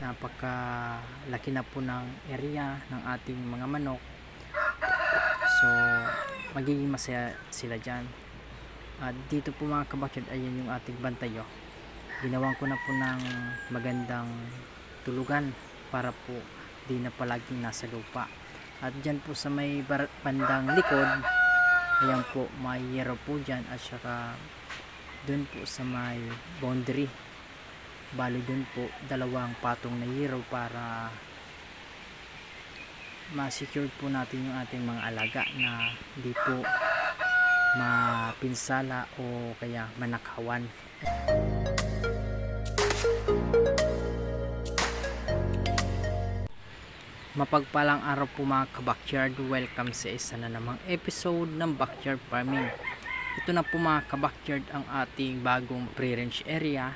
napakalaki na po ng area ng ating mga manok. So magiging masaya sila dyan. At dito po mga kabakyard, ayan yung ating bantayo. Ginawan ko na po ng magandang tulugan para po di na palaging nasa lupa. At dyan po sa may bandang likod, ayan po, may yero po dyan, at saka dun po sa may boundary, bali dun po dalawang patong na yero para ma-secure po natin yung ating mga alaga na di po mapinsala o kaya manakawan. Mapagpalang araw po mga kabakyard, welcome sa isa na namang episode ng Backyard Farming. Ito na po mga kabakyard ang ating bagong pre-range area.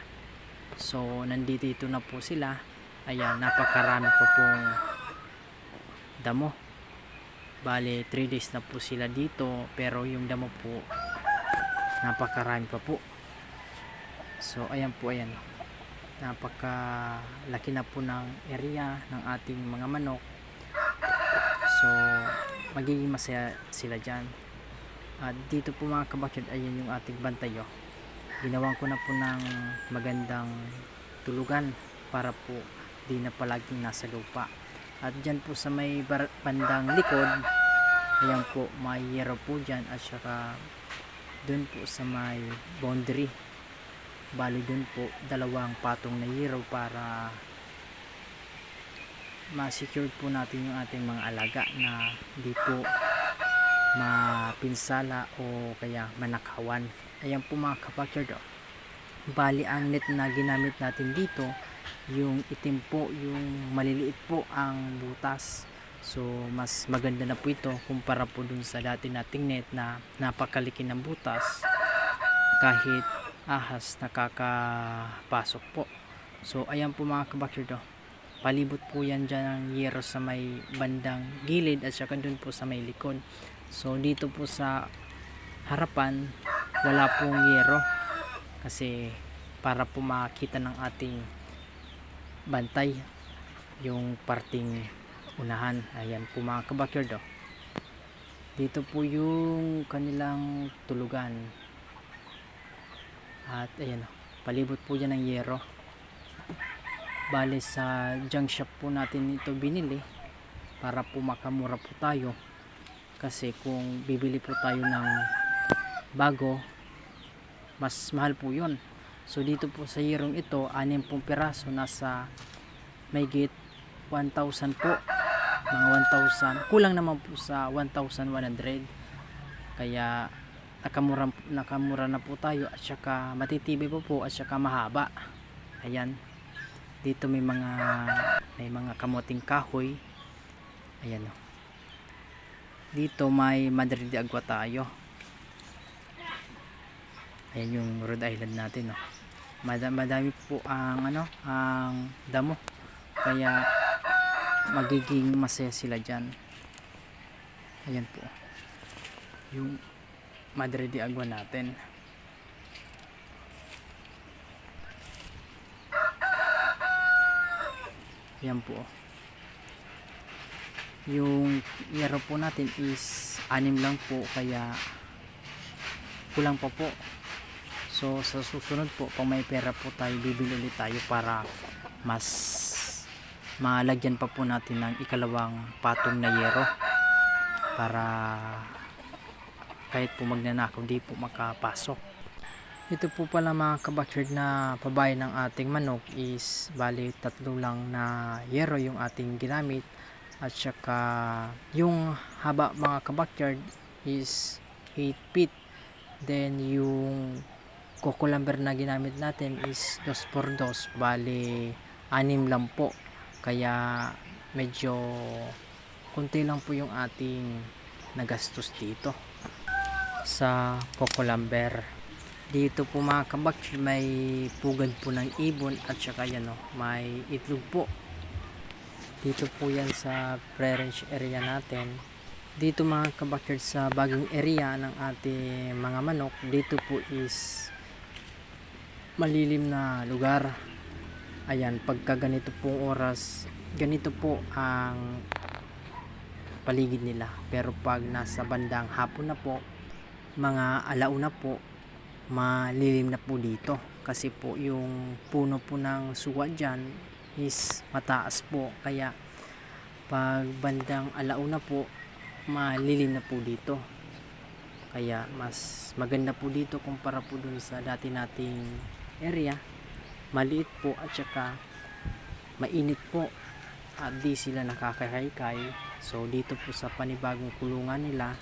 So nandito na po sila. Ayan, napakarami pa pong damo. Bale 3 days na po sila dito, pero yung damo po napakarami pa po. So ayan po, ayan, napakalaki na po ng area ng ating mga manok. So magiging masaya sila dyan. At dito po mga kabakyard, ayan yung ating bantayo. Ginawan ko na po ng magandang tulugan para po di na palaging nasa lupa. At dyan po sa may bandang likod, ayan po, may yero po dyan, at saka dun po sa may boundary, bali dun po dalawang patong na yero para ma-secure po natin yung ating mga alaga na di po mapinsala o kaya manakawan. Ayan po mga kabakyard, bali ang net na ginamit natin dito, yung itim po, yung maliliit po ang butas. So mas maganda na po ito kumpara po dun sa dati nating net na napakaliki ng butas, kahit ahas nakakapasok po. So ayan po mga kabakyard, palibot po yan dyan ng yero sa may bandang gilid at saka dun po sa may likod. So dito po sa harapan wala pong yero kasi para po makita ng ating bantay yung parting unahan. Ayan po mga kabakyard, dito po yung kanilang tulugan. At ayan, palibot po yan ng yero. Bale sa junk shop po natin ito binili para po makamura po tayo, kasi kung bibili po tayo ng bago mas mahal po yun. So dito po sa yerong ito, 6 pong piraso, nasa mahigit 1,000 po, mga 1,000, kulang naman po sa 1,100. Kaya nakamura na po tayo, at saka matitibay po at saka mahaba. Ayan, dito may mga kamuting kahoy. Ayan, dito may Madre de Agua tayo. Ayan yung Rhode Island natin, madami po ang ang damo, kaya magiging masaya sila dyan. Ayan po yung Madre de Agua natin. Ayan po, yung yero po natin is 6 lang po, kaya kulang pa po. So sa susunod po, pag may pera po tayo, bibili ulit tayo para mas malagyan pa po natin ng ikalawang patong na yero, para kahit po magnanakaw di po makapasok. Ito po pala mga kabakyard na pabahay ng ating manok is bali 3 lang na yero yung ating ginamit, at saka yung haba mga kabakyard is 8 feet. Then yung coco lumber na ginamit natin is 2x2, bali 6 lang po, kaya medyo kunti lang po yung ating nagastos dito sa coco lumber. Dito po mga kabakyard, may pugad po ng ibon, at saka yan may itlog po. Dito po yan sa pre-range area natin. Dito mga kabakyard sa bagong area ng ating mga manok, dito po is malilim na lugar. Ayan, pagka ganito pong oras, ganito po ang paligid nila. Pero pag nasa bandang hapon na po, mga alauna po, malilim na po dito. Kasi po yung puno po ng suwa dyan is mataas po. Kaya pag bandang alauna po, malilim na po dito. Kaya mas maganda po dito kumpara po dun sa dati nating area. Maliit po at saka mainit po at di sila nakakakaykay. So dito po sa panibagong kulungan nila,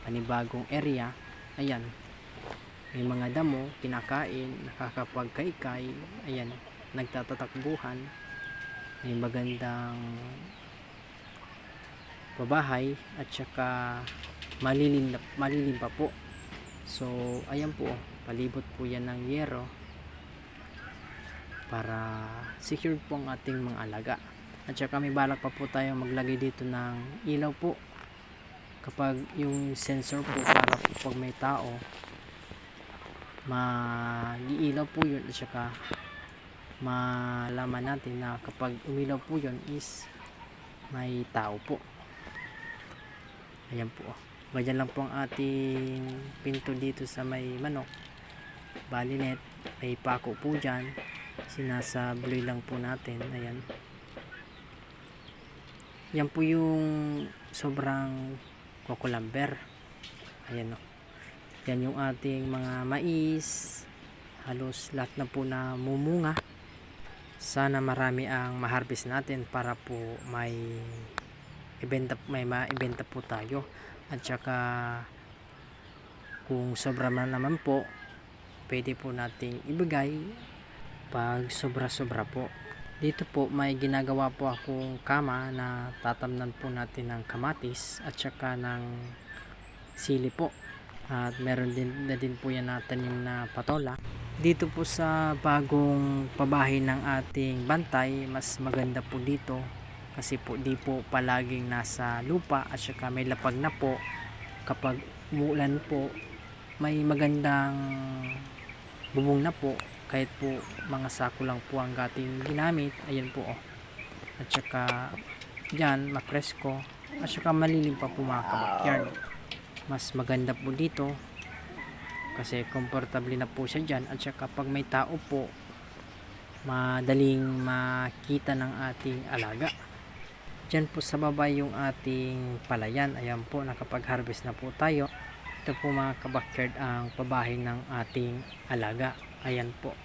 panibagong area, ayan, may mga damo, kinakain, nakakapagkaykay, ayan, nagtatatakbuhan, may magandang babahay at saka malilim pa po. So ayan po, palibot po yan ng yero para secure po ang ating mga alaga. At saka may balak pa po tayo maglagay dito ng ilaw po kapag yung sensor po, para po pag may tao mag-iilaw po yun at saka malaman natin na kapag umilaw po yun is may tao po. Ayan po, ganyan lang po ang ating pinto dito sa may manok. Balinet, may pako po dyan, sinasabloy lang po natin. Ayan, yan po yung sobrang kukulamber. Ayan o, yan yung ating mga mais, halos lahat na po na mumunga. Sana marami ang ma-harvest natin para po may maibenta po tayo. At saka kung sobra man naman po, pwede po nating ibigay pag sobra po. Dito po may ginagawa po akong kama na tatamnan po natin ng kamatis at saka ng sili po. At meron din po yan na tanim na patola. Dito po sa bagong pabahay ng ating bantay, mas maganda po dito kasi po di po palaging nasa lupa at saka may lapag na po. Kapag umulan po, may magandang bubong na po, kahit po mga sako lang po ang ating ginamit. Ayan po oh. At saka dyan mapresko at saka malilim pa po mga kabakyard. Mas maganda po dito kasi komportable na po siya dyan. At saka pag may tao po, madaling makita ng ating alaga. Dyan po sa baba yung ating palayan. Ayan po, nakapag-harvest na po tayo. Ito po mga kabakyard ang pabahay ng ating alaga. Ayan po.